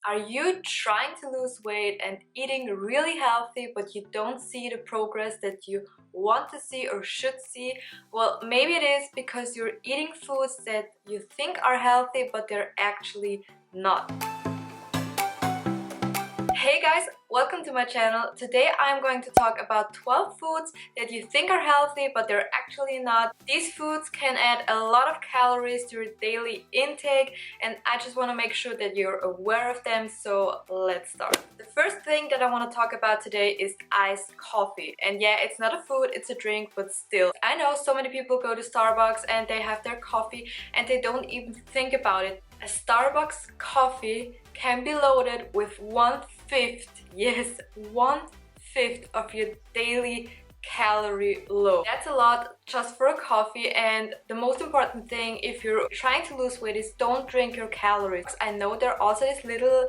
Are you trying to lose weight and eating really healthy, but you don't see the progress that you want to see or should see? Well, maybe it is because you're eating foods that you think are healthy, but they're actually not. Hey guys, welcome to my channel. Today I'm going to talk about 12 foods that you think are healthy but they're actually not. These foods can add a lot of calories to your daily intake and I just want to make sure that you're aware of them, so let's start. The first thing that I want to talk about today is iced coffee. And yeah, it's not a food, it's a drink, but still. I know so many people go to Starbucks and they have their coffee and they don't even think about it. A Starbucks coffee can be loaded with 1/5, yes, 1/5 of your daily calorie load. That's a lot just for a coffee, and the most important thing if you're trying to lose weight is don't drink your calories. I know there are also these little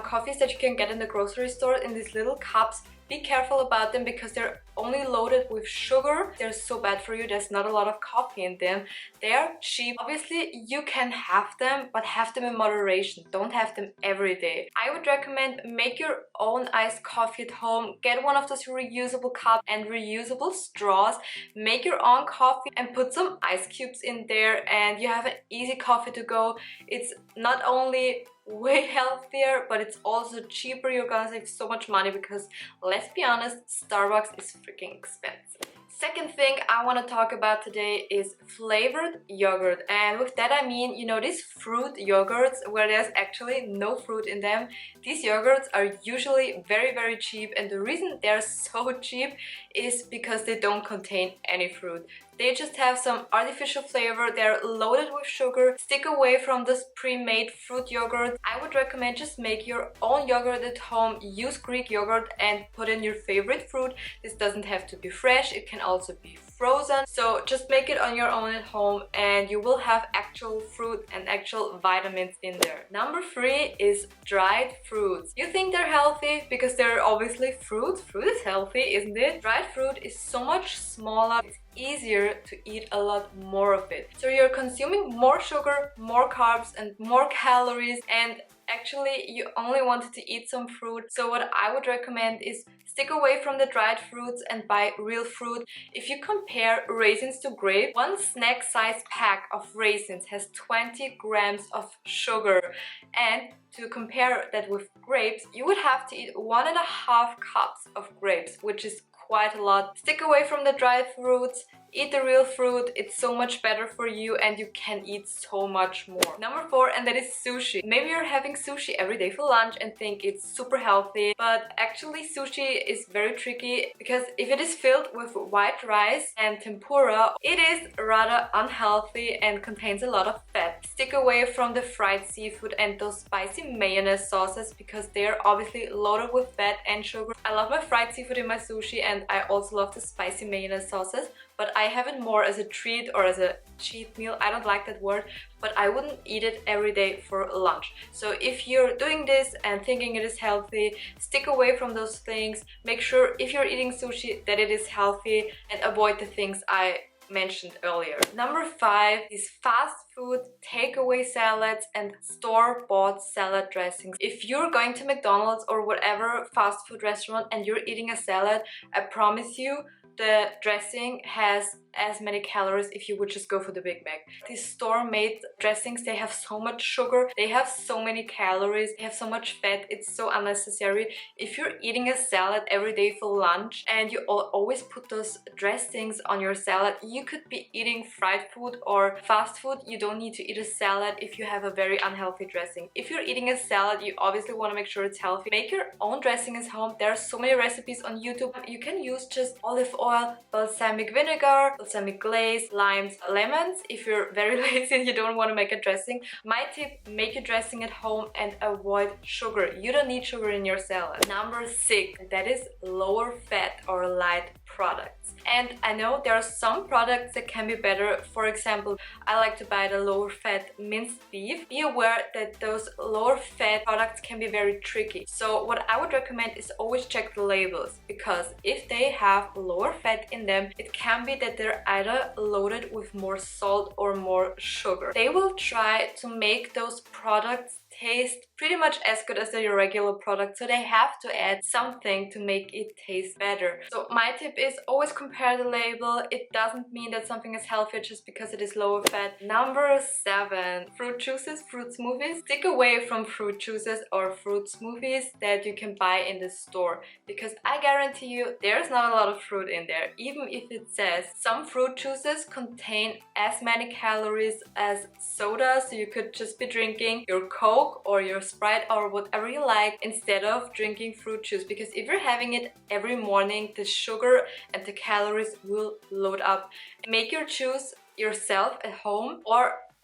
coffees that you can get in the grocery store in these little cups. Be careful about them because they're only loaded with sugar. They're so bad for you. There's not a lot of coffee in them. They're cheap. Obviously, you can have them, but have them in moderation. Don't have them every day. I would recommend make your own iced coffee at home. Get one of those reusable cups and reusable straws. Make your own coffee and put some ice cubes in there and you have an easy coffee to go. It's not only way healthier, but it's also cheaper. You're gonna save so much money because, let's be honest, Starbucks is freaking expensive. Second thing I want to talk about today is flavored yogurt, and with that I mean, you know, these fruit yogurts where there's actually no fruit in them. These yogurts are usually very cheap, and the reason they're so cheap is because they don't contain any fruit. They just have some artificial flavor. They're loaded with sugar. Stick away from this pre-made fruit yogurt. I would recommend just make your own yogurt at home. Use Greek yogurt and put in your favorite fruit. This doesn't have to be fresh. It can also be frozen. So just make it on your own at home and you will have actual fruit and actual vitamins in there. Number 3 is dried fruits. You think they're healthy because they're obviously fruit. Fruit is healthy, isn't it? Dried fruit is so much smaller. It's easier to eat a lot more of it. So you're consuming more sugar, more carbs, and more calories, and actually you only wanted to eat some fruit. So what I would recommend is stick away from the dried fruits and buy real fruit. If you compare raisins to grapes, one snack size pack of raisins has 20 grams of sugar, and to compare that with grapes, you would have to eat 1.5 cups of grapes, which is quite a lot. Stick away from the dried fruits, eat the real fruit. It's so much better for you and you can eat so much more. Number 4, and that is sushi. Maybe you're having sushi every day for lunch and think it's super healthy, but actually sushi is very tricky because if it is filled with white rice and tempura, it is rather unhealthy and contains a lot of fat. Stick away from the fried seafood and those spicy mayonnaise sauces because they're obviously loaded with fat and sugar. I love my fried seafood in my sushi and I also love the spicy mayonnaise sauces, but I have it more as a treat or as a cheat meal. I don't like that word, but I wouldn't eat it every day for lunch. So if you're doing this and thinking it is healthy, stick away from those things. Make sure if you're eating sushi that it is healthy and avoid the things I mentioned earlier. Number 5 is fast food, takeaway salads, and store-bought salad dressings. If you're going to McDonald's or whatever fast food restaurant and you're eating a salad, I promise you the dressing has as many calories if you would just go for the Big Mac. These store-made dressings, they have so much sugar, they have so many calories, they have so much fat, it's so unnecessary. If you're eating a salad every day for lunch and you always put those dressings on your salad, you could be eating fried food or fast food. You don't need to eat a salad if you have a very unhealthy dressing. If you're eating a salad, you obviously want to make sure it's healthy. Make your own dressing at home. There are so many recipes on YouTube. You can use just olive oil, balsamic vinegar, balsamic glaze, limes, lemons. If you're very lazy and you don't want to make a dressing, my tip, make your dressing at home and avoid sugar. You don't need sugar in your salad. Number 6, that is lower fat or light products. And I know there are some products that can be better. For example, I like to buy the lower fat minced beef. Be aware that those lower fat products can be very tricky. So what I would recommend is always check the labels, because if they have lower fat in them, it can be that they're either loaded with more salt or more sugar. They will try to make those products taste pretty much as good as their regular product, so they have to add something to make it taste better. So my tip is always compare the label. It doesn't mean that something is healthier just because it is lower fat. Number 7, fruit juices, fruit smoothies. Stick away from fruit juices or fruit smoothies that you can buy in the store, because I guarantee you there's not a lot of fruit in there. Even if it says some fruit juices contain as many calories as soda, so you could just be drinking your Coke or your Sprite or whatever you like instead of drinking fruit juice, because if you're having it every morning, the sugar and the calories will load up. Make your juice yourself at home,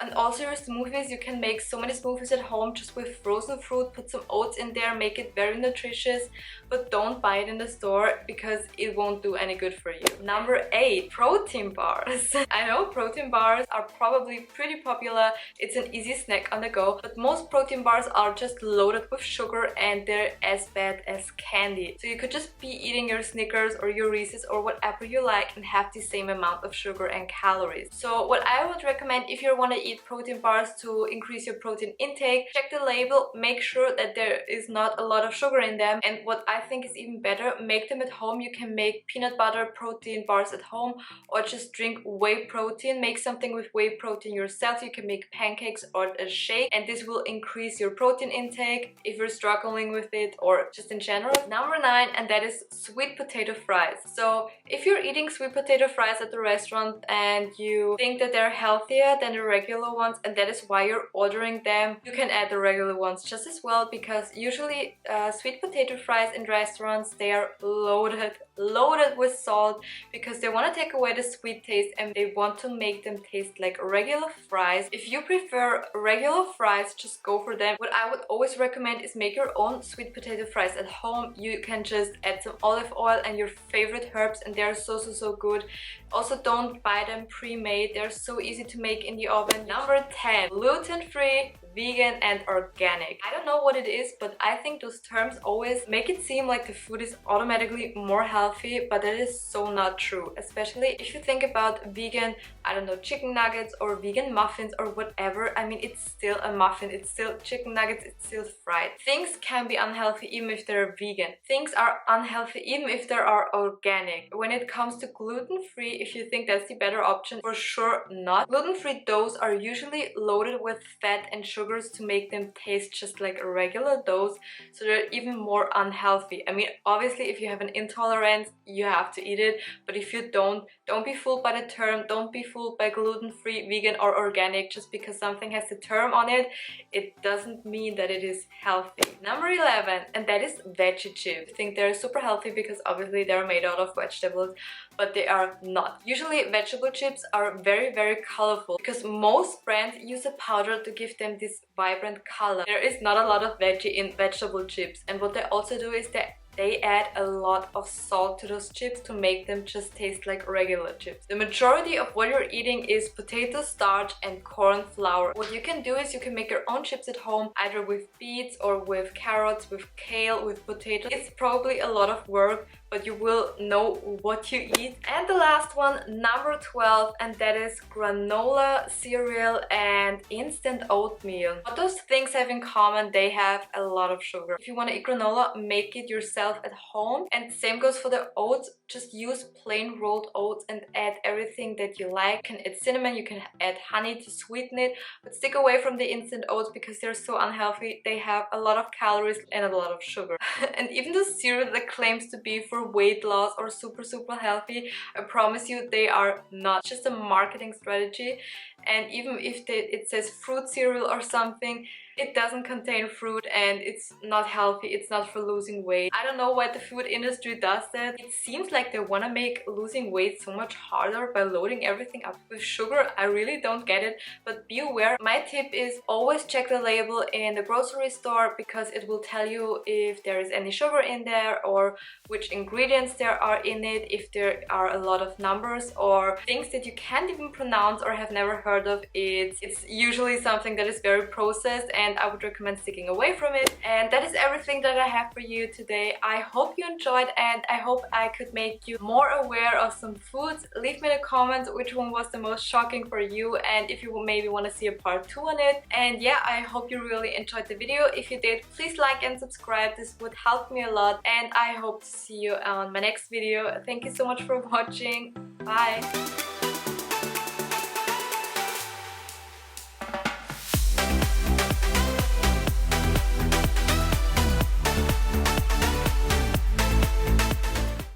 and also your smoothies. You can make so many smoothies at home just with frozen fruit, put some oats in there, make it very nutritious, but don't buy it in the store because it won't do any good for you. Number 8, protein bars. I know protein bars are probably pretty popular. It's an easy snack on the go, but most protein bars are just loaded with sugar and they're as bad as candy. So you could just be eating your Snickers or your Reese's or whatever you like and have the same amount of sugar and calories. So what I would recommend if you want to eat protein bars to increase your protein intake, check the label, make sure that there is not a lot of sugar in them, and what I think is even better, make them at home. You can make peanut butter protein bars at home, or just drink whey protein. Make something with whey protein yourself. You can make pancakes or a shake, and this will increase your protein intake if you're struggling with it or just in general. Number 9, and that is sweet potato fries. So if you're eating sweet potato fries at the restaurant and you think that they're healthier than the regular ones, and that is why you're ordering them, you can add the regular ones just as well, because usually sweet potato fries in restaurants, they are loaded with salt, because they want to take away the sweet taste and they want to make them taste like regular fries. If you prefer regular fries, just go for them. What I would always recommend is make your own sweet potato fries at home. You can just add some olive oil and your favorite herbs, and they're so good. Also, don't buy them pre-made. They're so easy to make in the oven. Number 10, gluten-free, vegan and organic. I don't know what it is, but I think those terms always make it seem like the food is automatically more healthy, but that is so not true. Especially if you think about vegan, I don't know, chicken nuggets or vegan muffins or whatever. I mean, it's still a muffin, it's still chicken nuggets, it's still fried. Things can be unhealthy even if they're vegan. Things are unhealthy even if they are organic. When it comes to gluten-free, if you think that's the better option, for sure not. Gluten-free doughs are usually loaded with fat and sugars to make them taste just like a regular dough, so they're even more unhealthy. I mean, obviously if you have an intolerance, you have to eat it, but if you don't be fooled by the term. Don't be fooled by gluten-free, vegan or organic. Just because something has the term on it, it doesn't mean that it is healthy. Number 11, and that is veggie chips. I think they're super healthy because obviously they're made out of vegetables, but they are not. Usually vegetable chips are very colorful because most brands use a powder to give them this vibrant color. There is not a lot of veggie in vegetable chips, and what they also do is they add a lot of salt to those chips to make them just taste like regular chips. The majority of what you're eating is potato starch and corn flour. What you can do is you can make your own chips at home, either with beets or with carrots, with kale, with potatoes. It's probably a lot of work, but you will know what you eat. And the last one, number 12, and that is granola, cereal and instant oatmeal. What those things have in common, they have a lot of sugar. If you want to eat granola, make it yourself at home. And same goes for the oats. Just use plain rolled oats and add everything that you like. You can add cinnamon, you can add honey to sweeten it, but stick away from the instant oats because they're so unhealthy. They have a lot of calories and a lot of sugar. And even the cereal that claims to be for weight loss or super healthy, I promise you they are not. Just a marketing strategy. And even if it says fruit cereal or something, it doesn't contain fruit and it's not healthy, it's not for losing weight. I don't know why the food industry does that. It seems like they want to make losing weight so much harder by loading everything up with sugar. I really don't get it, but be aware. My tip is always check the label in the grocery store because it will tell you if there is any sugar in there or which ingredients there are in it, if there are a lot of numbers or things that you can't even pronounce or have never heard of. It's usually something that is very processed and I would recommend sticking away from it. And that is everything that I have for you today. I hope you enjoyed, and I hope I could make you more aware of some foods. Leave me in the comments which one was the most shocking for you, and if you maybe want to see a part 2 on it. And yeah, I hope you really enjoyed the video. If you did, please like and subscribe. This would help me a lot, and I hope to see you on my next video. Thank you so much for watching. Bye!